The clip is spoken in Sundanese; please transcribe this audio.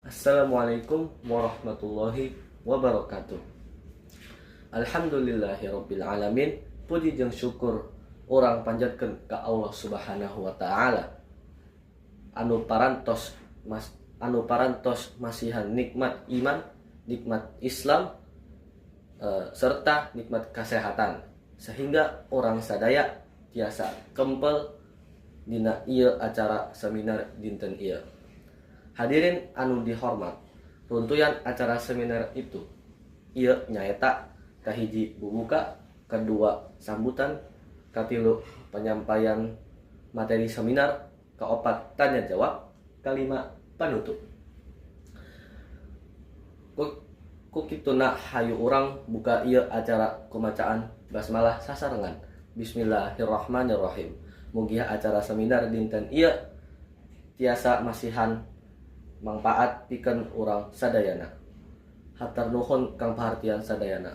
Assalamualaikum warahmatullahi wabarakatuh. Alhamdulillahirabbil alamin. Puji jeung syukur urang panjatkeun ka Allah Subhanahu wa taala anu parantos masihan nikmat iman, nikmat Islam, serta nikmat kesehatan, sehingga orang sadaya tiasa kempel dina ieu acara seminar dinten ieu. Hadirin anu dihormat, runtuyan acara seminar itu ieu nyaeta kahiji bubuka, kedua sambutan, katilu penyampaian materi seminar, kaopat tanya jawab, kalima panutup. Ku kituna hayu urang buka ieu acara kumacaan basmalah sasarengan. Bismillahirrahmanirrahim. Mugi acara seminar dinten ieu tiasa masihan mangpaat pikeun urang sadayana. Hatur nuhun kang pahartian sadayana.